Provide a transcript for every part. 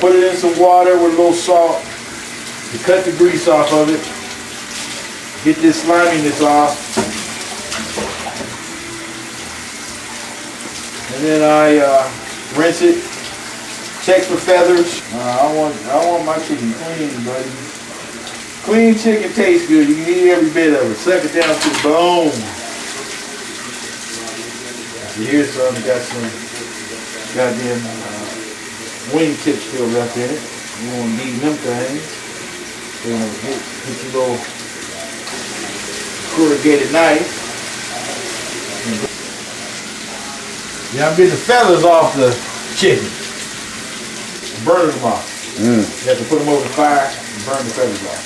Put it in some water with a little salt to cut the grease off of it. Get this sliminess off. And then I rinse it. Check for feathers. I want my chicken clean, buddy. Clean chicken tastes good. You can eat every bit of it. Suck it down to the bone. Here's some. Got some goddamn wing tips still left in it. You won't need them things. You're gonna hit your little corrugated knife. Yeah, I'm getting the feathers off the chicken. Burning them off. You have to put them over the fire and burn the feathers off.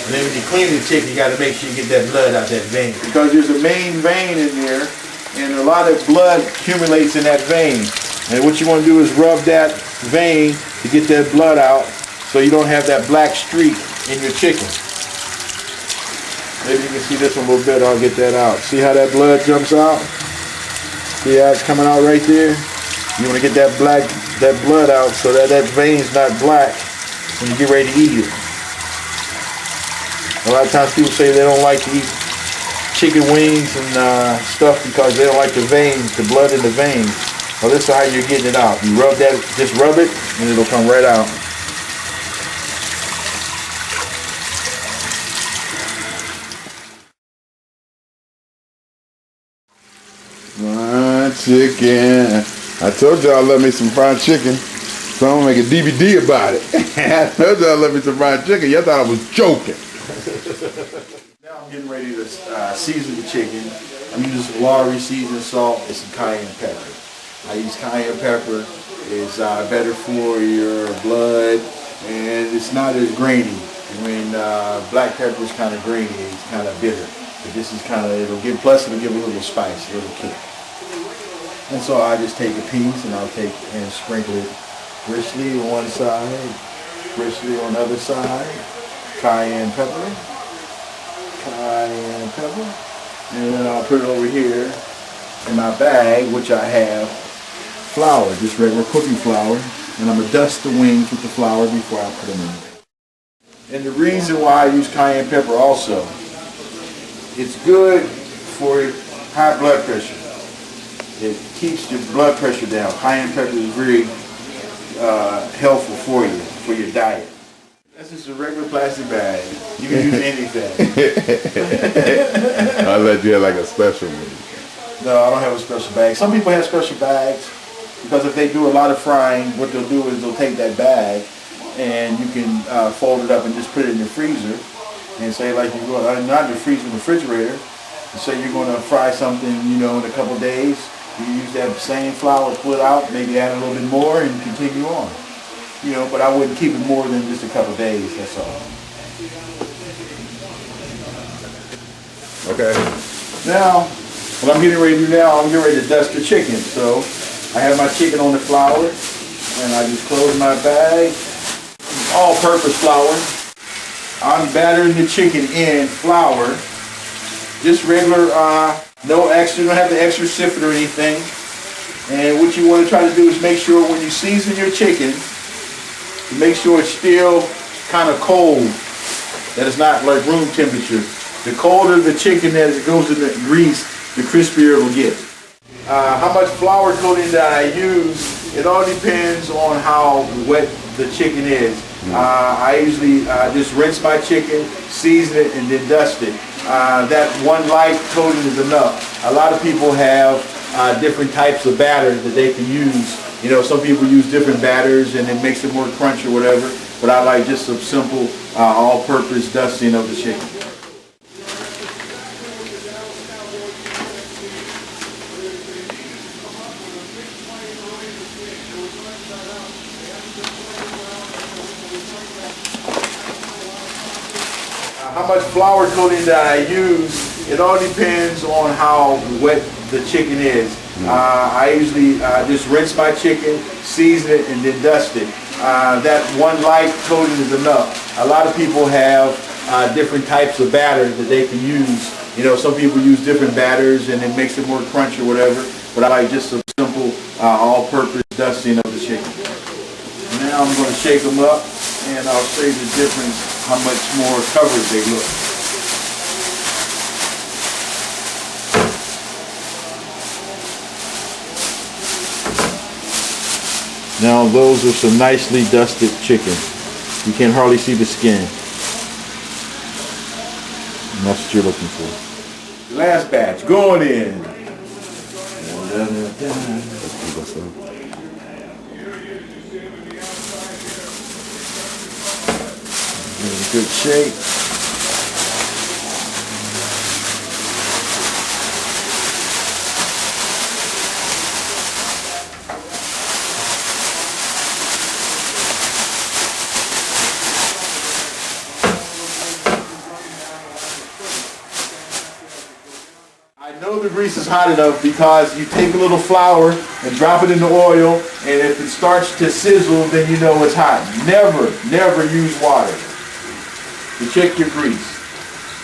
And then when you clean the chicken, you got to make sure you get that blood out that vein. Because there's a main vein in there, and a lot of blood accumulates in that vein. And what you want to do is rub that vein to get that blood out so you don't have that black streak in your chicken. Maybe you can see this one a little bit. I'll get that out. See how that blood jumps out? See how it's coming out right there? You want to get that blood out so that vein's not black when you get ready to eat it. A lot of times people say they don't like to eat chicken wings and stuff because they don't like the veins, the blood in the veins. Well, this is how you're getting it out. You rub that, just rub it, and it'll come right out. Fried chicken. I told y'all I love me some fried chicken, so I'm gonna make a DVD about it. I told y'all I love me some fried chicken. Y'all thought I was joking. Now I'm getting ready to season the chicken. I'm using some Lawry seasoned salt and some cayenne pepper. I use cayenne pepper. It's better for your blood, and it's not as grainy. When black pepper is kind of grainy, it's kind of bitter. But this is kind of, it'll give a little spice, a little kick. And so I just take a piece and I'll take and sprinkle it richly on one side, richly on the other side. Cayenne pepper, and then I'll put it over here in my bag, which I have flour, just regular cooking flour, and I'm gonna dust the wings with the flour before I put them in. And the reason why I use cayenne pepper also, it's good for high blood pressure. It keeps your blood pressure down. Cayenne pepper is very helpful for you, for your diet. That's just a regular plastic bag. You can use anything. I thought you had like a special one. No, I don't have a special bag. Some people have special bags because if they do a lot of frying, what they'll do is they'll take that bag and you can fold it up and just put it in the freezer. And say like you go, not in the freezer, in the refrigerator. And say you're going to fry something, in a couple of days. You use that same flour, pull it out, maybe add a little bit more, and continue on. But I wouldn't keep it more than just a couple of days. That's all. Okay. Now, what I'm getting ready to do now, I'm getting ready to dust the chicken. So I have my chicken on the flour, and I just close my bag. All-purpose flour. I'm battering the chicken in flour, just regular, no extra, you don't have to extra sift it or anything. And what you want to try to do is make sure when you season your chicken, make sure it's still kind of cold, that it's not like room temperature. The colder the chicken that it goes in the grease, the crispier it will get. How much flour coating that I use, it all depends on how wet the chicken is. I usually just rinse my chicken, season it, and then dust it. That one light coating is enough. A lot of people have different types of batter that they can use. Some people use different batters and it makes it more crunch or whatever, but I like just a simple all-purpose dusting of the chicken. How much flour coating that I use, it all depends on how wet the chicken is. I usually just rinse my chicken, season it, and then dust it. That one light coating is enough. A lot of people have different types of batter that they can use. Some people use different batters and it makes it more crunch or whatever, but I like just a simple all-purpose dusting of the chicken. Now I'm going to shake them up, and I'll show you the difference, how much more covered they look. Now those are some nicely dusted chicken. You can hardly see the skin. And that's what you're looking for. Last batch going in. In good shape. I know the grease is hot enough because you take a little flour and drop it in the oil, and if it starts to sizzle, then you know it's hot. Never use water to check your grease.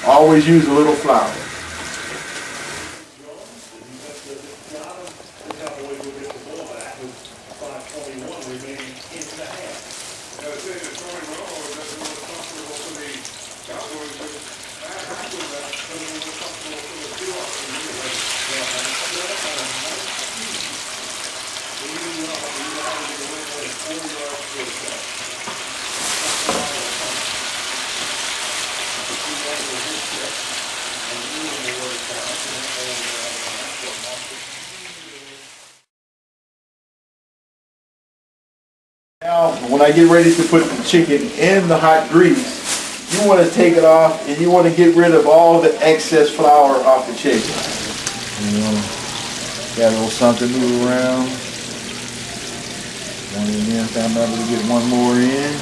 Always use a little flour. Now, when I get ready to put the chicken in the hot grease, you want to take it off and you want to get rid of all the excess flour off the chicken. You want to got a little something to move around. One in there, I'm able to get one more in.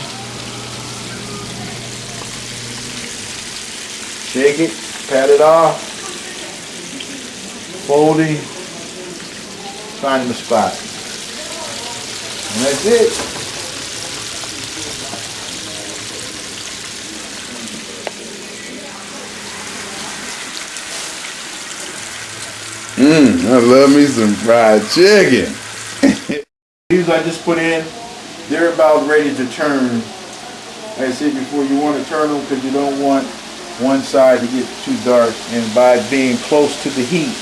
Shake it, pat it off, folding, finding the spot. And that's it. I love me some fried chicken. These I just put in, they're about ready to turn. Like I said before, you want to turn them because you don't want one side to get too dark, and by being close to the heat,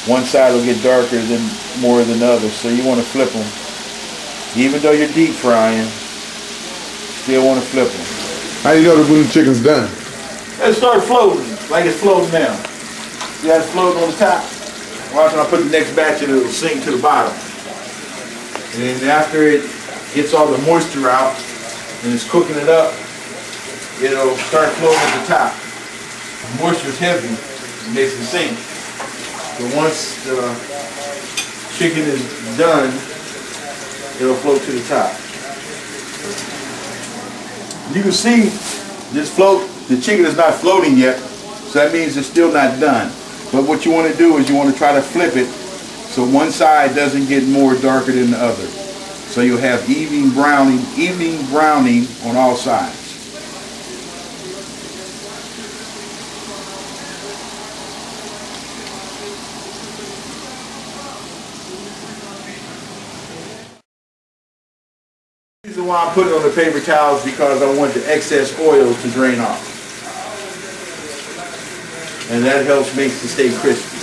one side will get darker than more than the other, so you want to flip them. Even though you're deep frying, still want to flip them. How do you know when the chicken's done? It start floating, like it's floating now. See how it's floating on the top? Watch when I put the next batch in, it'll sink to the bottom. And then after it gets all the moisture out and it's cooking it up, it'll start floating at the top. The moisture's heavy, it makes it sink. But once the chicken is done, it'll float to the top. You can see this float, the chicken is not floating yet, so that means it's still not done. But what you want to do is you want to try to flip it so one side doesn't get more darker than the other. So you'll have even browning on all sides. The reason why I put it on the paper towels because I want the excess oil to drain off. And that helps make it stay crispy.